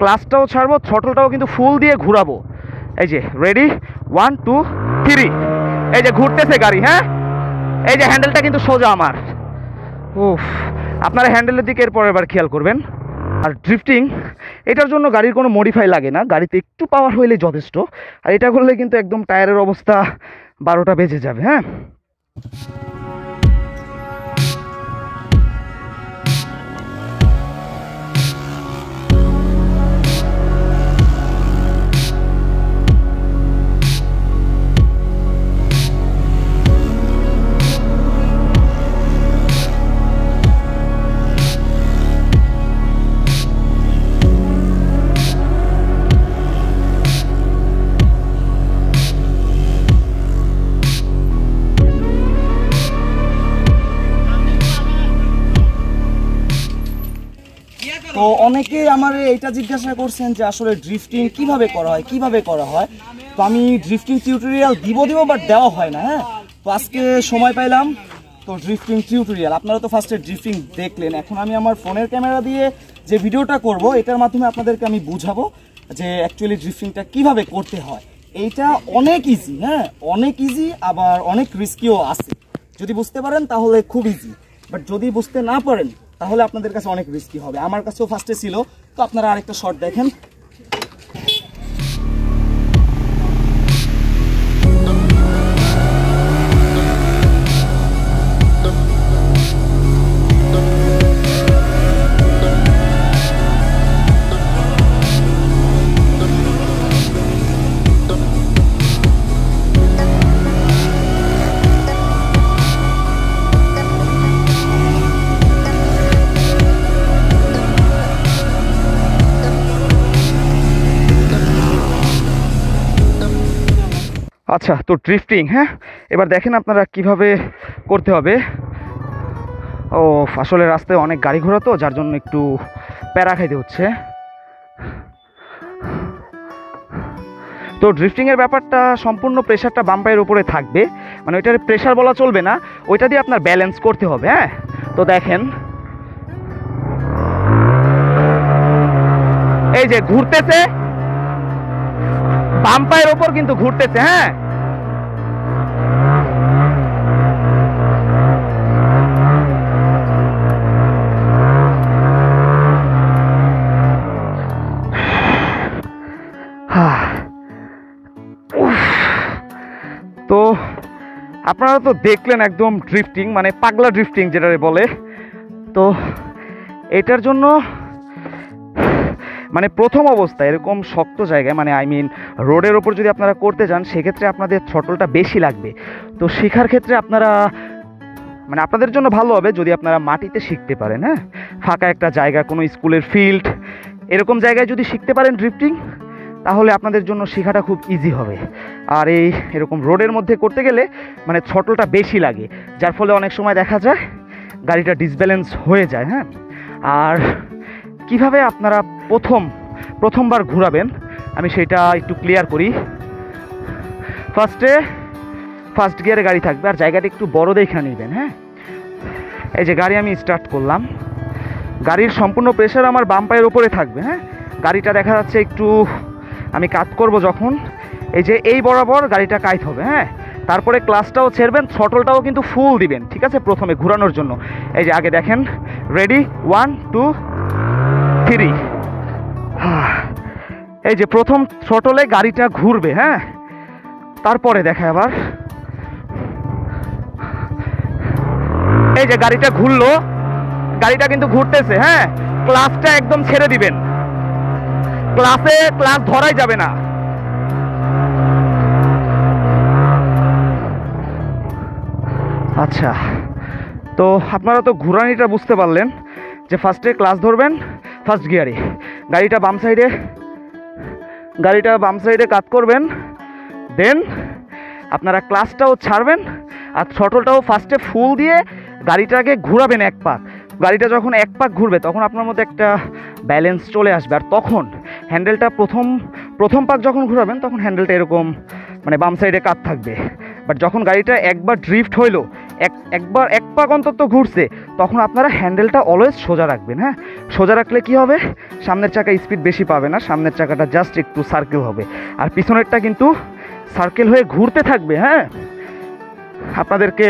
ক্লাসটাও ছাড়বো, থ্রটলটাও কিন্তু ফুল দিয়ে ঘুরাবো। এই যে রেডি, 1 2 3, এই যে ঘুরতেছে গাড়ি। হ্যাঁ, এই যে হ্যান্ডেলটা কিন্তু সোজা আমার। উফ, আপনারা হ্যান্ডেলের দিকে এরপর এবার খেয়াল করবেন। আর ড্রিফটিং এটার জন্য গাড়ির কোনো মডিফাই লাগে না, গাড়িতে একটু পাওয়ার হইলে যথেষ্ট। আর এটা করলে কিন্তু একদম টায়ারের অবস্থা 12টা বেজে যাবে। হ্যাঁ, তো অনেকে আমার এইটা জিজ্ঞাসা করছেন যে আসলে ড্রিফটিং কিভাবে করা হয়। তো আমি ড্রিফটিং টিউটোরিয়াল দিব বাট দেওয়া হয় না। হ্যাঁ, তো আজকে সময় পাইলাম, তো ড্রিফটিং টিউটোরিয়াল আপনারা তো ফার্স্টে ড্রিফটিং দেখলেন, এখন আমি আমার ফোনের ক্যামেরা দিয়ে যে ভিডিওটা করব এটার মাধ্যমে আপনাদেরকে আমি বুঝাবো যে অ্যাকচুয়ালি ড্রিফটিংটা কিভাবে করতে হয়। এইটা অনেক ইজি, হ্যাঁ অনেক ইজি, আবার অনেক রিস্কিও আছে। যদি বুঝতে পারেন তাহলে খুব ইজি, বাট যদি বুঝতে না পারেন তাহলে আপনাদের কাছে অনেক রিস্কি হবে। আমার কাছেও ফার্স্টে ছিল। তো আপনারা আরেকটা শট দেখেন। আচ্ছা, তো ড্রিফটিং, হ্যাঁ এবার দেখেন আপনারা কিভাবে করতে হবে। ও আসলে রাস্তায় অনেক গাড়ি ঘোড়া, তো যার জন্য একটু প্যারা খাইতে হচ্ছে। তো ড্রিফটিংয়ের ব্যাপারটা সম্পূর্ণ প্রেশারটা বাম পায়ের উপরে থাকবে, মানে ওইটার প্রেশার বলা চলবে না, ওইটা দিয়ে আপনার ব্যালেন্স করতে হবে। হ্যাঁ, তো দেখেন এই যে ঘুরতেছে, বাম পায়ের ওপর কিন্তু ঘুরতেছে। হ্যাঁ, তো আপনারা তো দেখলেন একদম ড্রিফটিং, মানে পাগলা ড্রিফটিং যেটা বলে। তো এটার জন্য মানে প্রথম অবস্থায় এরকম শক্ত জায়গায়, মানে রোডের ওপর যদি আপনারা করতে যান সেক্ষেত্রে আপনাদের থ্রটলটা বেশি লাগবে। তো শেখার ক্ষেত্রে আপনারা মানে আপনাদের জন্য ভালো হবে যদি আপনারা মাটিতে শিখতে পারেন। হ্যাঁ, ফাঁকা একটা জায়গা, কোনো স্কুলের ফিল্ড, এরকম জায়গায় যদি শিখতে পারেন ড্রিফটিং, তাহলে আপনাদের জন্য শেখাটা খুব ইজি হবে। আর এরকম রোডের মধ্যে করতে গেলে মানে থ্রটলটা বেশি লাগে, যার ফলে অনেক সময় দেখা যায় গাড়িটা ডিসব্যালেন্স হয়ে যায়। হ্যাঁ, আর কিভাবে আপনারা প্রথমবার ঘোরাবেন আমি সেটা একটু ক্লিয়ার করি। ফার্স্ট গিয়ারে গাড়ি থাকবে, আর জায়গাটা একটু বড় দেখে নেবেন। হ্যাঁ, এই যে গাড়ি আমি স্টার্ট করলাম, গাড়ির সম্পূর্ণ প্রেশার আমার বাম পায়ের উপরে থাকবে। হ্যাঁ, গাড়িটা দেখা যাচ্ছে একটু আমি কাট করব যখন, এই যে এই বরাবর গাড়িটা কাইট হবে। হ্যাঁ, তারপরে ক্লাসটাও ছেড়বেন, থ্রটলটাও কিন্তু ফুল দিবেন, ঠিক আছে, প্রথমে ঘোরানোর জন্য। এই যে আগে দেখেন, রেডি 1 2 3, এই যে প্রথম থ্রটলে গাড়িটা ঘুরবে। হ্যাঁ, তারপরে দেখা আবার এই যে গাড়িটা ঘুরলো, গাড়িটা কিন্তু ঘুরতেছে। হ্যাঁ, ক্লাসটা একদম ছেড়ে দিবেন, ক্লাস ধরাই যাবে না। আচ্ছা, তো আপনারা তো ঘুরানিটা বুঝতে পারলেন যে ফার্স্টে ক্লাস ধরবেন ফার্স্ট গিয়ারে, গাড়িটা বাম সাইডে কাট করবেন, দেন আপনারা ক্লাসটাও ছাড়বেন আর থ্রটলটাও ফার্স্টে ফুল দিয়ে গাড়িটাকে ঘোরাবেন এক পাক। গাড়িটা যখন এক পাক ঘুরবে তখন আপনার মধ্যে একটা ব্যালেন্স চলে আসবে, আর তখন হ্যান্ডেলটা প্রথম পাক যখন ঘোরাবেন তখন হ্যান্ডেলটা এরকম মানে বাম সাইডে কাত থাকবে। বাট যখন গাড়িটা একবার ড্রিফট হইলো এক পাক অন্তত ঘুরছে, তখন আপনারা হ্যান্ডেলটা অলওয়েজ সোজা রাখবেন। হ্যাঁ, সোজা রাখলে কি হবে, সামনের চাকা স্পিড বেশি পাবে না, সামনের চাকাটা জাস্ট একটু সার্কেল হবে, আর পিছনেরটা কিন্তু সার্কেল হয়ে ঘুরতে থাকবে। হ্যাঁ, আপনাদেরকে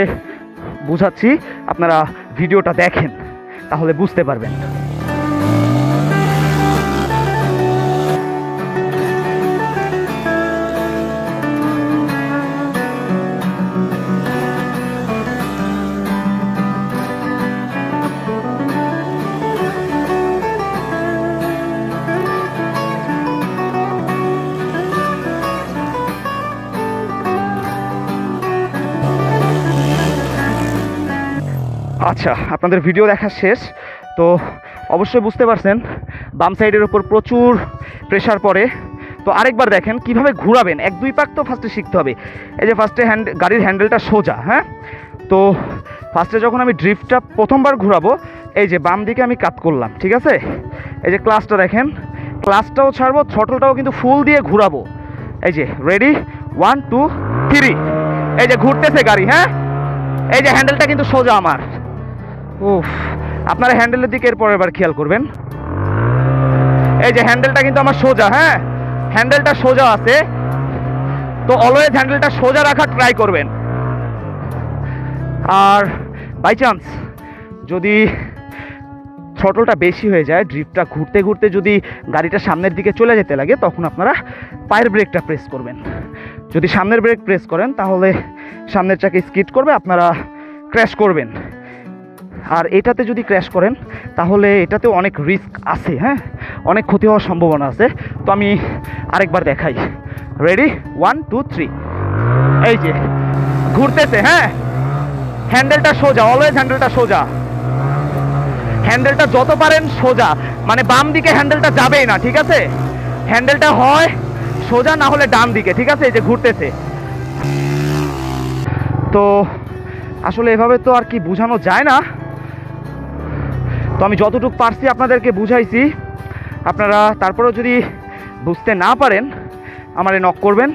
বুঝাচ্ছি, আপনারা ভিডিওটা দেখেন তাহলে বুঝতে পারবেন। আচ্ছা, আপনাদের ভিডিও দেখা শেষ, তো অবশ্যই বুঝতে পারছেন বাম সাইডের উপর প্রচুর প্রেশার পড়ে। তো আরেকবার দেখেন কিভাবে ঘোরাবেন, 1-2 পাক তো ফার্স্টে শিখতে হবে। এই যে ফার্স্টে গাড়ির হ্যান্ডেলটা সোজা। হ্যাঁ, তো ফার্স্টে যখন আমি ড্রিফটটা প্রথমবার ঘোরাবো, এই যে বাম দিকে আমি কাট করলাম, ঠিক আছে। এই যে ক্লাসটা দেখেন, ক্লাসটাও ছাড়বো, থ্রটলটাও কিন্তু ফুল দিয়ে ঘোরাবো। এই যে রেডি, 1 2 3, এই যে ঘুরতেছে গাড়ি। হ্যাঁ, এই যে হ্যান্ডেলটা কিন্তু সোজা আমার। উফ, আপনারা হ্যান্ডেলের দিকে এরপর এবার খেয়াল করবেন। এই যে হ্যান্ডেলটা কিন্তু আমার সোজা। হ্যাঁ, হ্যান্ডেলটা সোজা আছে, তো অলওয়েজ হ্যান্ডেলটা সোজা রাখার ট্রাই করবেন। আর বাই চান্স যদি থ্রটলটা বেশি হয়ে যায়, ড্রিফটটা ঘুরতে ঘুরতে যদি গাড়িটা সামনের দিকে চলে যেতে লাগে, তখন আপনারা পায়ের ব্রেকটা প্রেস করবেন। যদি সামনের ব্রেক প্রেস করেন তাহলে সামনের চাকা স্কিড করবে, আপনারা ক্র্যাশ করবেন। আর এটাতে যদি ক্র্যাশ করেন তাহলে এটাতেও অনেক রিস্ক আছে। হ্যাঁ, অনেক ক্ষতি হওয়ার সম্ভাবনা আছে। তো আমি আরেকবার দেখাই, রেডি, 1 2 3, এই যে ঘুরতেছে। হ্যাঁ, হ্যান্ডেলটা সোজা, অলওয়েজ হ্যান্ডেলটা সোজা, হ্যান্ডেলটা যত পারেন সোজা, মানে বাম দিকে হ্যান্ডেলটা যাবেই না, ঠিক আছে। হ্যান্ডেলটা হয় সোজা, না হলে ডান দিকে, ঠিক আছে। এই যে ঘুরতেছে। তো আসলে এভাবে তো আর কি বোঝানো যায় না, তো আমি যতটুকু পারছি আপনাদেরকে বুঝাইছি। আপনারা তারপরেও যদি বুঝতে না পারেন আমারে নক করবেন,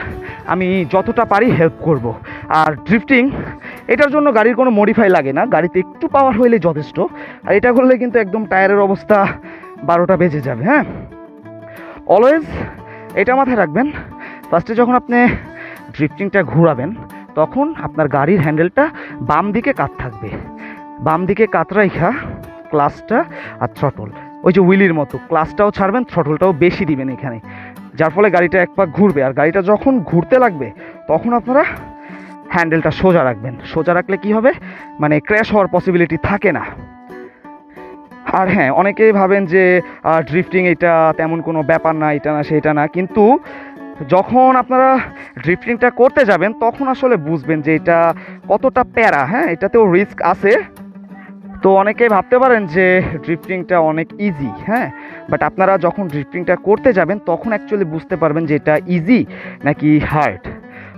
আমি যতটা পারি হেল্প করব। আর ড্রিফটিং এটার জন্য গাড়ির কোনো মডিফাই লাগে না, গাড়িতে একটু পাওয়ার হইলে যথেষ্ট। আর এটা করলে কিন্তু একদম টায়ারের অবস্থা 12টা বেজে যাবে। হ্যাঁ, অলওয়েজ এটা মাথায় রাখবেন, ফার্স্টে যখন আপনি ড্রিফটিংটা ঘোরাবেন তখন আপনার গাড়ির হ্যান্ডেলটা বাম দিকে কাত থাকবে। বাম দিকে কাত রাইখা ক্লাসটা আর থ্রটল ওই যে উইলির মতো ক্লাসটাও ছাড়বেন, থ্রটলটাও বেশি দিবেন এখানে, যার ফলে গাড়িটা এক পাক ঘুরবে। আর গাড়িটা যখন ঘুরতে লাগবে তখন আপনারা হ্যান্ডেলটা সোজা রাখবেন। সোজা রাখলে কি হবে, মানে ক্র্যাশ হওয়ার পসিবিলিটি থাকে না। আর হ্যাঁ, অনেকেই ভাবেন যে ড্রিফটিং এটা তেমন কোনো ব্যাপার না, এটা না সেটা না, কিন্তু যখন আপনারা ড্রিফটিংটা করতে যাবেন তখন আসলে বুঝবেন যে এটা কতটা প্যারা। হ্যাঁ, এটাতেও রিস্ক আছে। তো অনেকেই ভাবতে পারেন যে ড্রিফটিংটা অনেক ইজি। হ্যাঁ, বাট আপনারা যখন ড্রিফটিংটা করতে যাবেন তখন অ্যাকচুয়ালি বুঝতে পারবেন যে এটা ইজি নাকি হার্ড।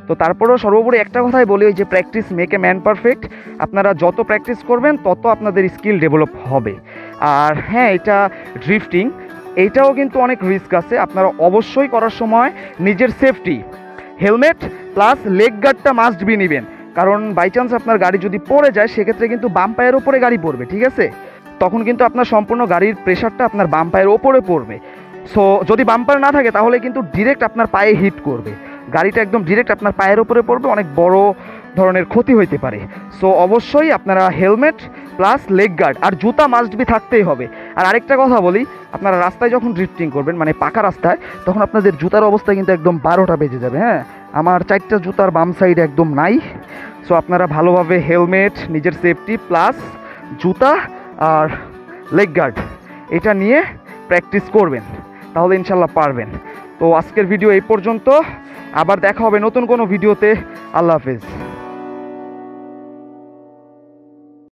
তো তারপরেও সর্বোপরি একটা কথাই বলি, ওই যে practice make a man perfect. আপনারা যত প্র্যাকটিস করবেন তত আপনাদের স্কিল ডেভেলপ হবে। আর হ্যাঁ, এটা ড্রিফটিং এইটাও কিন্তু অনেক রিস্ক আছে। আপনারা অবশ্যই করার সময় নিজের সেফটি, হেলমেট প্লাস লেগ গার্ডটা মাস্ট বি নেবেন, কারণ বাই চান্স আপনার গাড়ি যদি পড়ে যায় সেক্ষেত্রে কিন্তু বাম পায়ের ওপরে গাড়ি পড়বে, ঠিক আছে। তখন কিন্তু আপনার সম্পূর্ণ গাড়ির প্রেশারটা আপনার বাম পায়ের ওপরে পড়বে। সো যদি বাম্পার না থাকে তাহলে কিন্তু ডিরেক্ট আপনার পায়ে হিট করবে, গাড়িটা একদম ডিরেক্ট আপনার পায়ের ওপরে পড়বে, অনেক বড় ধরনের ক্ষতি হইতে পারে। সো অবশ্যই আপনারা হেলমেট প্লাস লেগ গার্ড আর জুতা মাস্ট বি থাকতেই হবে। আর আরেকটা কথা বলি, আপনারা রাস্তায় যখন ড্রিফটিং করবেন, মানে পাকা রাস্তায়, তখন আপনাদের জুতার অবস্থা কিন্তু একদম 12টা বেজে যাবে। হ্যাঁ, আমার 4টা জুতার বাম সাইডে একদম নাই। সো আপনারা ভালোভাবে হেলমেট, নিজের সেফটি প্লাস জুতা আর লেগ গার্ড এটা নিয়ে প্র্যাকটিস করবেন, তাহলে ইনশাল্লাহ পারবেন। তো আজকের ভিডিও এই পর্যন্ত, আবার দেখা হবে নতুন কোনো ভিডিওতে। আল্লাহ হাফেজ।